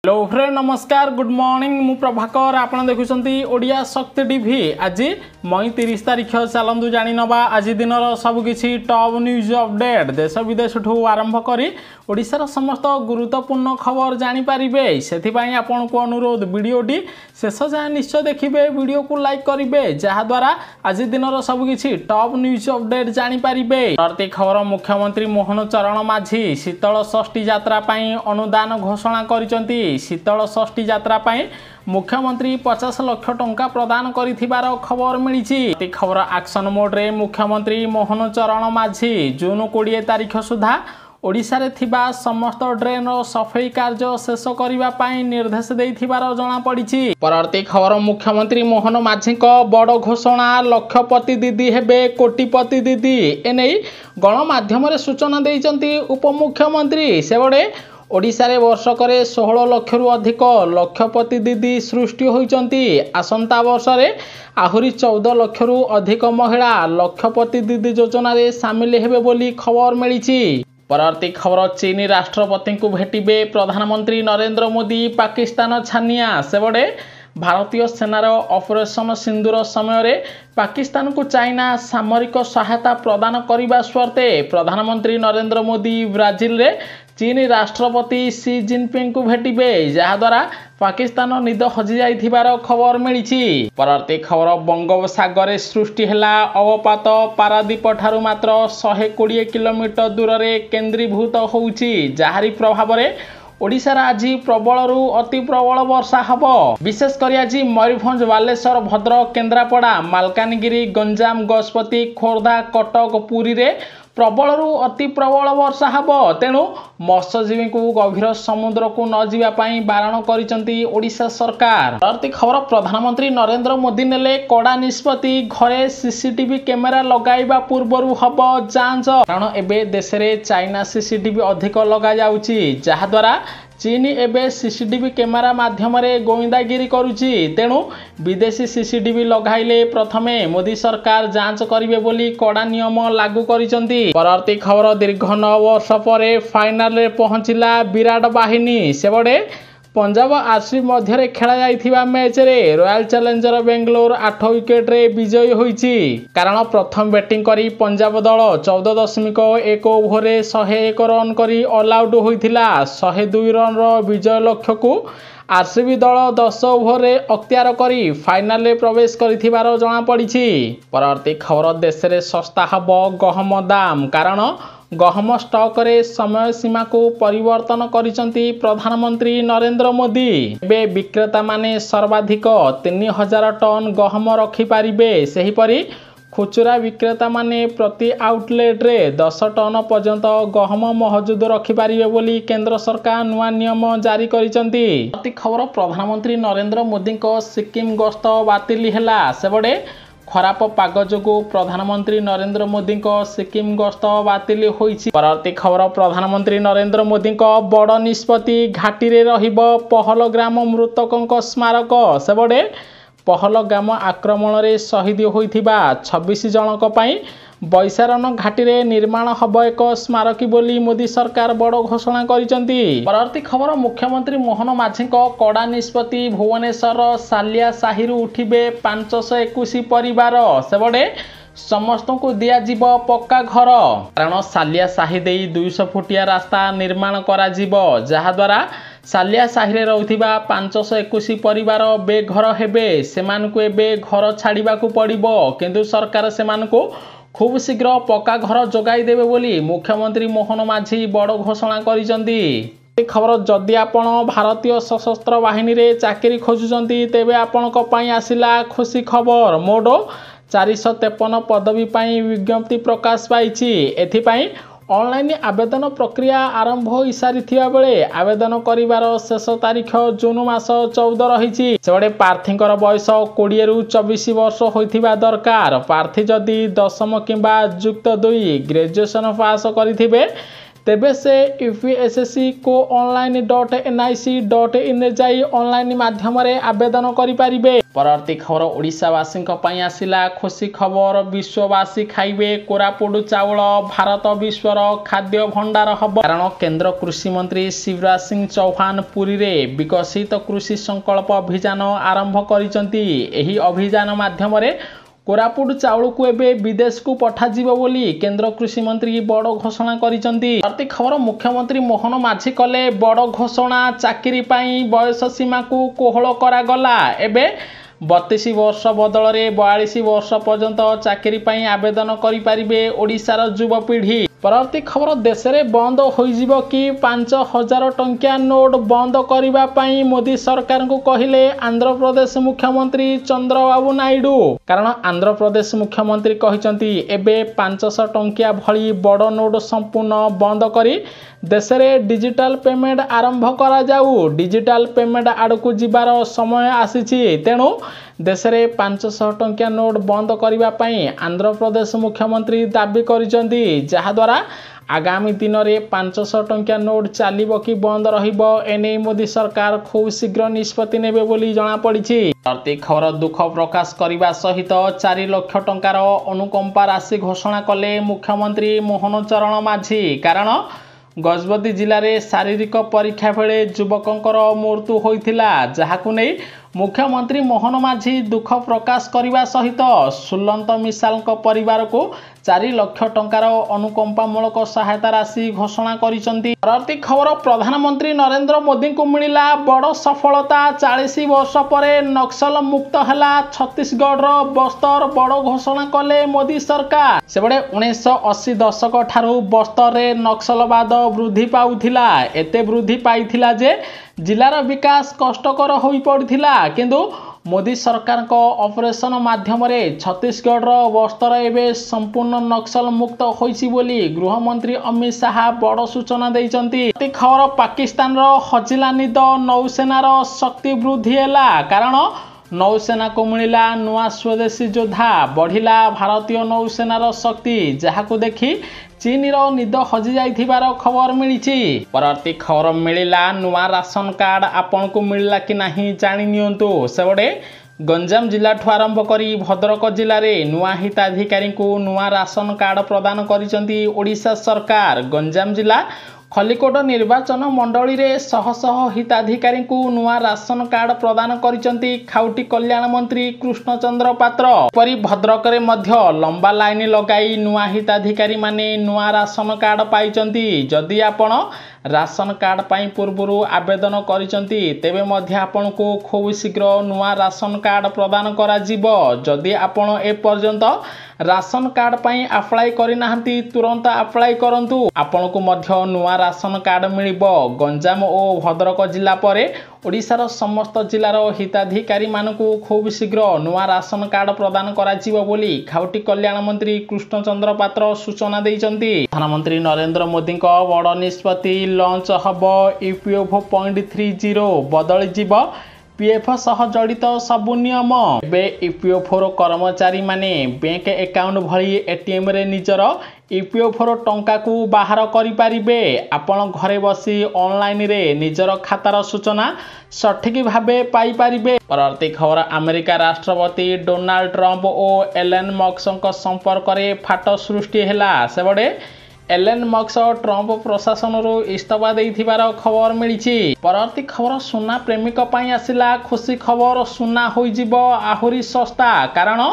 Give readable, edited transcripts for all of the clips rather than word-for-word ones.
Hello friend नमस्कार good morning मु प्रभाकर आपन देखुछंती ओडिया शक्ति टीवी आज मई 30 तारिख चलंदु जानि नबा आज दिनर सब किछि टॉप न्यूज अपडेट देश विदेश ठू आरंभ करी ओडिशार समस्त गुरुत्वपूर्ण खबर जानि पारिबे सेथि पई आपन को अनुरोध वीडियोटी शेष जाय निश्चय देखिबे वीडियो को लाइक करिवे जहा द्वारा आज दिनर सब किछि टॉप न्यूज अपडेट जानि पारिबे प्रति खबर मुख्यमंत्री मोहन चरण माझी शीतल षष्ठी यात्रा पई अनुदान घोषणा करिसंती शीतल षष्ठी यात्रा पई मुख्यमंत्री 50 लाख टंका प्रदान करिथिबार खबर मिली खबर एक्शन मोड रे मुख्यमंत्री मोहन चरण माझी जून 20 तारिख सुधा ओडिशा रे थिबा समस्त ड्रेन सफाई कार्य शेष करिबा पई निर्देश देथिबार जणा पड़िछि। परवर्ती खबर मुख्यमंत्री मोहन माझी को बड़ घोषणा लक्षपति दीदी हेबे कोटिपति दीदी एनै गणमाध्यम रे सूचना दैचंती उपमुख्यमंत्री सेबडे ओडिशा रे वर्षकरे 16 लाख रु अधिक लक्षपति दीदी सृष्टि होइचंती आसंता वर्ष रे आहुरी 14 लाख रु अधिक महिला लक्षपति दीदी योजना रे शामिल हेबे बोली खबर मिलिछि। परवर्ती खबर चीनी राष्ट्रपति को भेटिबे प्रधानमंत्री नरेंद्र मोदी पाकिस्तान छानिया सेबडे भारतीय सेनार ऑपरेशन सिंदूर समय रे पाकिस्तान को चाइना सामरिक सहायता प्रदान करने स्वर्ते प्रधानमंत्री नरेंद्र मोदी ब्राजिल रे चीनी राष्ट्रपति सी जिनपिंग को भेटिबे जहा द्वारा पाकिस्तान निद हजि जाइथिबार खबर मिलिछि। परवर्ती खबर बंगोपसागर सृष्टि हैला अवपात पारादीप ठारू मात्र 120 किलोमीटर दूर रे केंद्रीभूत होउछि जाहारी प्रभाव रे ओडिशा आज प्रबल रु अति प्रबल वर्षा हबो विशेषकर आज मयूरभंज बालेश्वर भद्रक केन्द्रापड़ा मालकानगिरी गंजाम गजपति खोर्धा कटक पुरी रे प्रबल रु अति प्रबल वर्षा हबो तेणु मत्स्यजीवी को गभीर समुद्र को न जीवा पई बारण करिसंती ओडिशा सरकार। परवर्ती खबर प्रधानमंत्री नरेंद्र मोदी नेले कड़ा निष्पत्ति घरे सीसीटीवी कैमेरा लगाइबा पूर्वरु हबो जांच कारण एबे देश रे चाइना सीसीटीवी अधिक लगा जाउची जहा द्वारा चीन एबे सीसीटीवी कैमेरा माध्यम रे गोइंदागिरी करुची तेणु विदेशी सीसीटीवी लगाइले प्रथमे मोदी सरकार जांच करिवे बोली कड़ा नियम लागू करिसंती। परवर्ती खबर दीर्घ 9 वर्ष परे फाइनल रे पहुंचिला विराट बाहिनी सेबडे पंजाब आरसीबी मध्य खेला जाइथिबा मैच रे रॉयल चैलेंजर बेंगलोर 8 विकेट रे विजयी होईची कारण प्रथम बैटिंग करी पंजाब दल 14.1 ओवर रे 101 रन करी ऑल आउट होइथिला 102 रन रो विजय लक्ष्य को आरसीबी दल 10 ओवर रे अख्तियार करी फाइनल रे प्रवेश करिथिबार जणा पड़िछि। परवर्ती खबर देश रे सस्ता हबो गहम दाम कारण गहम स्टॉक रे समय सीमा को परिवर्तन करिसंती प्रधानमंत्री नरेंद्र मोदी एबे विक्रेता माने सर्वाधिक 3000 टन गहम रखि पारिबे सेही परी खुचुरा विक्रेता माने प्रति आउटलेट रे 10 टन पर्यंत गहम महजूद रखि पारिबे बोली केंद्र सरकार नुआ नियम जारी करिसंती। अति खबर प्रधानमंत्री नरेंद्र मोदी को सिक्किम गस्त बातिल हैला सेबडे खराब पाग जोगु प्रधानमंत्री नरेंद्र मोदी को सिक्किम गस्त बातिल होईछि। परवर्ती खबर प्रधानमंत्री नरेंद्र मोदी को बड़ निष्पत्ति घाटी रे रहिबो पहलग्राम मृतकଙ୍କ स्मारक सेबडे पहलगाम आक्रमण रे शहीद होइथिबा 26 जनक पई बैसारन घाटी रे निर्माण हब एक स्मारकी बोली मोदी सरकार बड़ घोषणा करिसंती। परवर्ती खबर मुख्यमंत्री मोहन माझी को कड़ा निष्पत्ति भुवनेश्वर सालिया साहिरु उठिबे 521 परिवार सेबडे समस्त को दिया जीव पक्का घर कारण सालिया साही देई 200 फुटिया रास्ता निर्माण करा जीव जहा द्वारा सालिया साही रे रहउथिबा 521 परिवार बेघर हेबे सेमानकु एबे घर छाड़ीबा को पड़िबो किंतु सरकार सेमानकु खूब शीघ्र पक्का घर जोगाई देबे बोली मुख्यमंत्री मोहन माझी बड़ घोषणा करिसंती। खबर जदि आपण भारतीय सशस्त्र बाहिनी रे चाकरी खोजुचंती तेबे आपणक पई आसिला खुशी खबर मोड 453 पदवी पई विज्ञप्ति प्रकाश पाइछि एथि पई ऑनलाइन आवेदन प्रक्रिया आरंभ हो सारिथिबा बेले आवेदन करिवार शेष तारीख जून मास 14 रहिछि सेबडे प्रार्थींकर बयस 20 रु 24 वर्ष होइथिबा दरकार प्रार्थी जदि 10म किंबा युक्त 2 ग्रेजुएशन पास करिथिबे तेबे से यूपीएससी को online.nic.in जाई ऑनलाइन माध्यम रे आवेदन करि परिबे। परवर्ती खबर ओडिशावासी पई आसिला खुशी खबर। विश्ववासी खाइबे कोरापुट चाउल। भारत विश्वर खाद्य भंडार हब। कारण केंद्र कृषि मंत्री शिवराज सिंह चौहान पुरी रे विकसित कृषि संकल्प अभियान आरंभ करिसंती। एही अभियान माध्यम रे कोरापुट चाउल को एबे विदेश को पठा जीव बोली केंद्र कृषि मंत्री बड़ घोषणा करिसंती। प्रति खबर मुख्यमंत्री मोहन माझी कले बड़ घोषणा। चाकरी पाई बयस सीमा को कोहल करा गला। एबे 32 वर्ष बदल में 42 वर्ष पर्यंत चाकरी पाई आवेदन करि परिबे ओडिशार युवपीढ़ी। परवर्ती खबर देश में बंद हो कि 5000 टंकिया नोट बंद करने पाई मोदी सरकार को कहले आंध्र प्रदेश मुख्यमंत्री चंद्रबाबू नायडू। कारण आंध्र प्रदेश मुख्यमंत्री कहते एबे 500 टंकिया भली बड़ नोट संपूर्ण बंद करी देश में डिजिटल पेमेंट आरंभ करा जाऊ। डिजिटल पेमेंट आड़कू जीवार समय आसीछि। तेणु देश में 500 टंकिया नोट बंद करने आंध्र प्रदेश मुख्यमंत्री दाबी करिसंती। जहाद्वारा आगामी दिन में 500 टंकिया नोट चलिबो कि बंद रहिबो एने मोदी सरकार खूब शीघ्र निष्पत्ति नेबे बोली जणा पड़िछि। प्रति खबर दुख प्रकाश करने सहित 4 लाख टंकार अनुकंपा राशि घोषणा कले मुख्यमंत्री मोहन चरण माझी। कारण गजपति जिले में शारीरिक परीक्षा बेले युवकंकर मृत्यु होइथिला। जहाकु नै मुख्यमंत्री मोहन माझी दुख प्रकाश करने सहित सुलंत मिसाल परिवार को 4 लाख टंकार अनुकंपामूलक सहायता राशि घोषणा करिसंती। परवर्ती खबर प्रधानमंत्री नरेंद्र मोदी को मिला बड़ सफलता। 40 वर्ष पर नक्सल मुक्त हैला छत्तीसगढ़ बस्तर बड़ घोषणा कले मोदी सरकार। सेबडे 1980 दशक ठारू बस्तर रे नक्सलवाद वृद्धि पाउथिला। एते वृद्धि पाइथिला जे जिलार विकास कष्टकर होई पड़िथिला। किंतु मोदी सरकार को ऑपरेशन माध्यम रे छत्तीसगढ़ बस्तर एवं संपूर्ण नक्सल मुक्त होइछि बोली गृहमंत्री अमित शाह बड़ सूचना दैचंती। खबर पाकिस्तान रो हजिला निद नौसेनार शक्ति वृद्धि हैला। कारण नौसेना को मिला नुआ स्वदेशी योद्धा बढ़िला भारतीय नौसेनार शक्ति। जहाकू देखी चीन रो निद हजि जाइथिबार खबर मिली। परवर्ती खबर मिला नुआ राशन कार्ड आपन को मिलला कि नहीं जानि नियंतु। सेबडे गंजाम जिला ठू आरंभ करी भद्रक जिले में नुआ हिताधिकारी को नुआ राशन कार्ड प्रदान करिसंती ओडिशा सरकार। गंजाम जिला खलिकोट निर्वाचन मंडली रे शह शह हिताधिकारी को नुआ राशन कार्ड प्रदान करिसंती खाउटी कल्याण मंत्री कृष्णचंद्र पात्र। परी भद्रक रे मध्य लंबा लाइन लगाई नुआ हिताधिकारी माने नुआ राशन कार्ड पाइचंती। जदि आपण राशन कार्ड पाई पूर्व आवेदन करिसंती तेबे मध्य आपण को खूब शीघ्र नुआ राशन कार्ड प्रदान करा जिवो। जदि आपण ए पर्यंत राशन कार्ड पाई अप्लाई करिनाहंती तुरंत अप्लाई करंतु। आपण को मध्य नुआ राशन कार्ड मिलिबो। गंजाम और भद्रक जिला परे ओडिशार समस्त जिलार हिताधिकारी मानकू खूब शीघ्र नुआ राशन कार्ड प्रदान करा जिवो बोली खाउटी कल्याण मंत्री कृष्णचंद्र पात्र सूचना दैचंती। प्रधानमंत्री नरेंद्र मोदी को बड़ निष्पत्ति लॉन्च हब ईपीएफओ 0.30 बदली जीव पीएफ सह जड़ित सबु नियम। एबे ईपीएफओ कर्मचारी माने बैंक अकाउंट भली एटीएम रे निजर ईपीएफओ टंका को बाहर करि पारिबे। आपण घरे बसी ऑनलाइन रे निजर खातार सूचना सठिक भाबे पाई पारिबे। परवर्ती खबर अमेरिका राष्ट्रपति डोनाल्ड ट्रंप और एलन मस्क संपर्क रे फाट सृष्टि हैला। सेबडे एलन मस्क ट्रंप प्रशासन इस्तफा देथिबार खबर मिली। परवर्ती खबर सुना प्रेमिक पाई आसिला खुशी खबर। सुना होई जिवो आहुरी सस्ता। कारण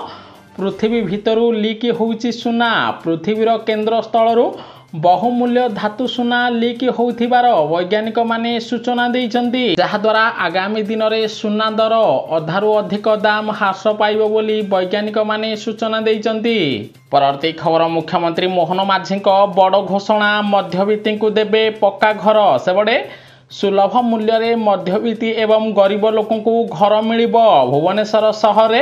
पृथ्वी भितरू लीक होउची सुना। पृथ्वीर केंद्र स्थलरू बहुमूल्य धातु सुना लीक होउथिबार वैज्ञानिक माने सूचना दैचंती। जहाद्वारा आगामी दिन में सुना दर अधारू अधिक दाम ह्रास पाइबो बोली वैज्ञानिक माने सूचना दैचंती। परवर्ती खबर मुख्यमंत्री मोहन माझी बड़ घोषणा मध्यवित्ती को देबे पक्का घर। सेबडे सुलभ मूल्य रे मध्यवित्ती एवं गरीब लोक को घर मिलिबो। भुवनेश्वर सहर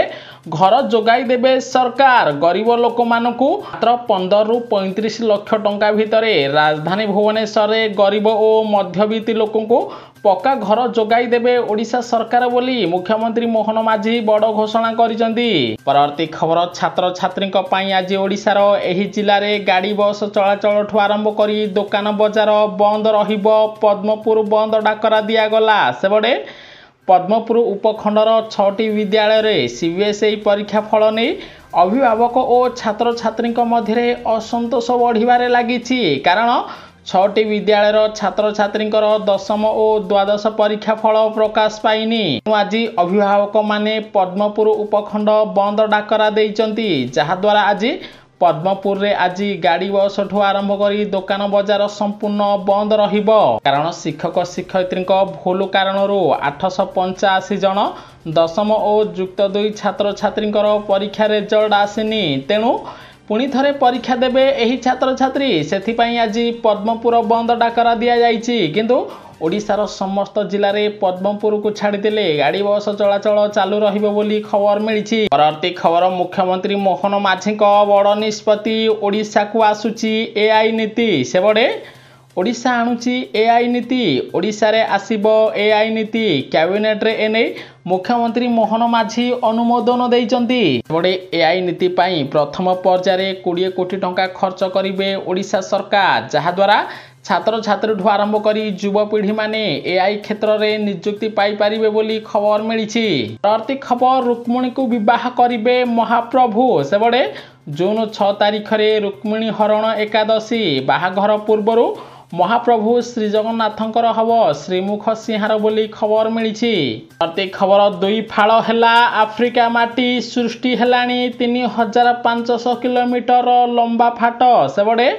घर जोगाई देबे सरकार गरीब लोक मानकू मात्र 15 रु 35 लाख टंका भितर राजधानी भुवनेश्वर में गरीब और मध्यवित्त लोकंकु पक्का घर जोगाई देबे ओडिशा सरकार बोली मुख्यमंत्री मोहन माझी बड़ घोषणा करिसेंती। परवर्ती खबर छात्र छात्री आज ओडिशार एही जिले में गाड़ी बस चलाचल ठू आरंभ करी दुकान बजार बंद रहिबो पद्मपुर बंद डाकरा दियागला। सेबडे पद्मपुर उपखंडर 6टी विद्यालय सीबीएसई परीक्षा फल नहीं अभिभावक और छात्र छात्री मध्य असंतोष बढ़िबारे लागिछि। कारण 6टी विद्यालय छात्र छात्री दशम और द्वादश परीक्षा फल प्रकाश पाइनी। आज अभिभावक माने पद्मपुर उपखंड बंद डाकरा देइचंती, जहाद्वारा आज पद्मपुर रे आज गाड़ी बस ठू आरंभ करी दुकान बजार संपूर्ण बंद रहिबो। कारण शिक्षक शिक्षयित्री भूल कारण 885 जन दशम और युक्त 2 छात्र छात्री परीक्षा रिजल्ट आसीनी। तेणु पुणी थरे परीक्षा देबे एही छात्र छात्री सेथिपाई आज पद्मपुर बंद डाकरा दिया जाइछि। किंतु ओडिशार समस्त जिले में पद्मपुर को छाड़ीदेले गाड़ी बस चलाचल चालू रहिबो बोली खबर मिली। परवर्ती खबर मुख्यमंत्री मोहन माझी बड़ निष्पत्ति ओडिशा को आसुची एआई नीति। सेबडे ओडिशा आणुची एआई नीति, ओडिशा रे आसीबो एआई नीति। कैबिनेट रे एने मुख्यमंत्री मोहन माझी अनुमोदन देइचंती। सेबडे एआई नीति पाई प्रथम पर्याय 20 कोटी टंका खर्च करिवे ओडिशा सरकार, जहाद्वारा छात्र छात्री ठू आरंभ करी युवपीढ़ी माने एआई क्षेत्र में नियुक्ति पाई पारिबे बोली खबर मिली। परवर्ती खबर रुक्मिणी को विवाह करिवे महाप्रभु। सेबडे जून 6 तारिख रे रुक्मिणी हरण एकादशी बाहाघर पूर्वरु महाप्रभु श्री जगन्नाथंकर हब श्रीमुख सिंहार बोली खबर मिली। परवर्ती खबर 2 फाड़ हैला आफ्रिका माटी सृष्टि हेलानी 3500 किलोमीटर लंबा फाट। सेबडे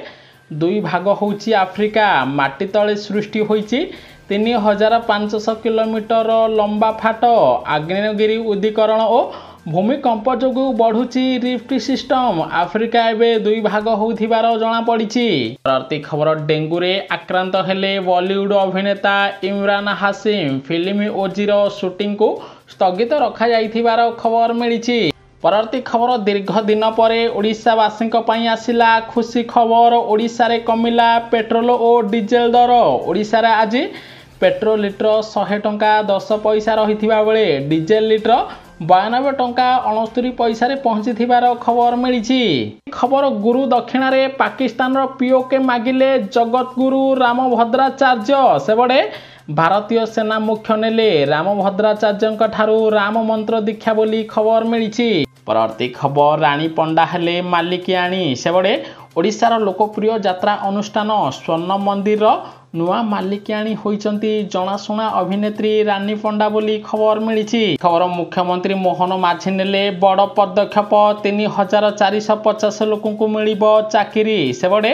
2 भाग होची आफ्रिका माटी तले सृष्टि होईची 3500 किलोमीटर लंबा फाट। आग्नेयगिरी उदीकरण और भूमिकंप जोगु बढ़ुची रिफ्ट सिस्टम आफ्रिका एवं 2 भाग होथिबार जना पड़िछि। परवर्ती खबर डेंगू रे आक्रांत हेले बॉलीवुड अभिनेता इमरान हासिम। फिल्म ओजीर शूटिंग को स्थगित रखा जाइथिबार खबर मिली। परवर्ती खबर दीर्घ दिन पर ओडिशावासी आसिला खुशी खबर। ओडिशा रे कमिला पेट्रोल और डीजेल दर। ओडिशा रे आज पेट्रोल लिटर 100 टंका 10 पैसा रही बेले डीजेल लिटर 92 टंका 69 पैसा रे पहुंची खबर मिली। खबर गुरु दक्षिण रे पाकिस्तान पीओके मागिले जगत गुरु रामभद्राचार्य। सेबडे भारतीय सेना मुख्य नेले रामभद्राचार्य ठारू राम मंत्र दीक्षा बोली खबर मिली। परवर्ती खबर रानी पंडा हेले मालिकियाणी। सेबडे ओडिशार लोकप्रिय यात्रा अनुष्ठान स्वर्ण मंदिर नुआ मालिकियाणी होइचंती जनाशुना अभिनेत्री रानी पंडा बोली खबर मिली। खबर मुख्यमंत्री मोहन माझी नेले बड़ पदक्षेप 3450 लोकंकु मिलिबो चाकरी। सेबडे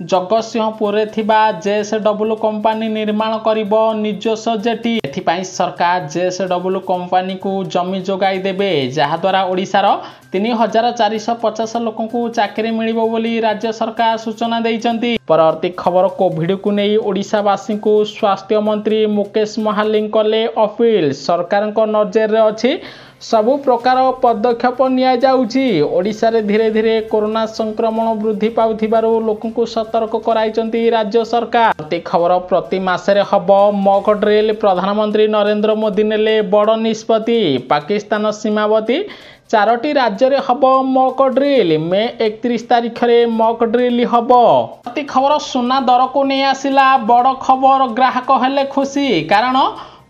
जगतसिंहपुर जेएसडब्ल्यू कंपानी निर्माण करिबो निजस्व जेटी। एथिपाई सरकार जेएसडब्ल्यू कंपानी को जमी जोगाई देबे, जहाद्वारा ओडिशार 3450 लोकंकु चाकरी मिलिबो बोली राज्य सरकार सूचना देइचंती। परवर्ती खबर कोविड को नहीं ओडिशावासी को स्वास्थ्य मंत्री मुकेश महालिंग कले अपील। सरकार नजर रे अछि सबु प्रकार पदक्षेप निया जाउची। ओडिशा रे धीरे धीरे कोरोना संक्रमण वृद्धि पाउथिबारु लोकंकु सतर्क कराइचंती राज्य सरकार। प्रति खबर प्रति मासरे हब मॉक ड्रिल। प्रधानमंत्री नरेंद्र मोदी नेले बड़ निष्पत्ति। पाकिस्तान सीमावर्ती 4टी राज्य रे हब मॉक ड्रिल। मे 31 तारिख रे मॉक ड्रिल हब। प्रति खबर सुना दर को नहीं आसिला बड़ खबर। ग्राहक हेले खुशी, कारण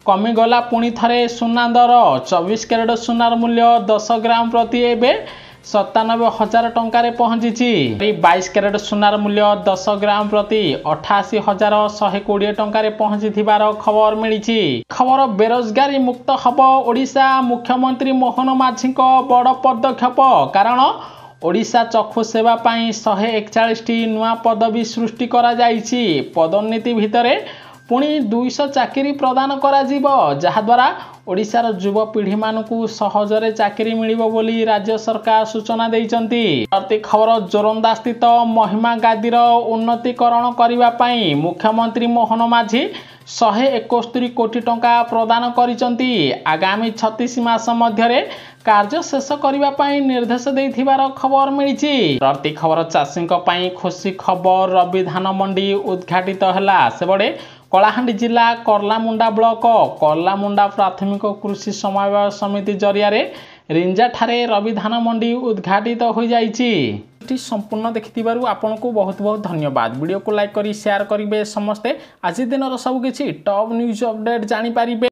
कमिगला पुणी थरे सुना दर। 24 कैरेट सुनार मूल्य 10 ग्राम प्रति एबे 97,000 टंकार पहुंची। 22 कैरेट सुनार मूल्य 10 ग्राम प्रति 88,120 टंकार पहुंची खबर मिली। खबर बेरोजगारी मुक्त हब ओडिशा। मुख्यमंत्री मोहन माझी बड़ पदक्षेप, कारण ओडिशा चक्षु सेवा पाई 141 नुआ पदवी सृष्टि करा जाइछि। पदोन्नति भितरे पुणी 200 चाकरी प्रदान करा जीवो, जहाद्वारा ओडिशार युवपीढ़ी मानकु सहजरे चाकरी मिलिबो बोली राज्य सरकार सूचना देइचंती। प्रति खबर जोरंदा स्थित महिमा गादीर उन्नतीकरण करिबा पाई मुख्यमंत्री मोहन माझी 171 कोटी टंका प्रदान करिसंती। आगामी 36 मास मध्य कार्य शेष करने निर्देश देथिबार खबर मिली। प्रति खबर चाषी खुशी खबर रवि धान मंडी उद्घाटित है सेबड़े कलाहांडी जिला कर्लामुंडा ब्लॉक कर्लामुंडा प्राथमिक कृषि समन्वय समिति जरिया रिंजा ठारे रवि धान मंडी उद्घाटित हो जाइए। संपूर्ण देखिथिबारु आपनको बहुत बहुत धन्यवाद। वीडियो को लाइक करी शेयर करिवे समस्ते। आज दिन सबकिछि टॉप न्यूज अपडेट जानि पारिबे।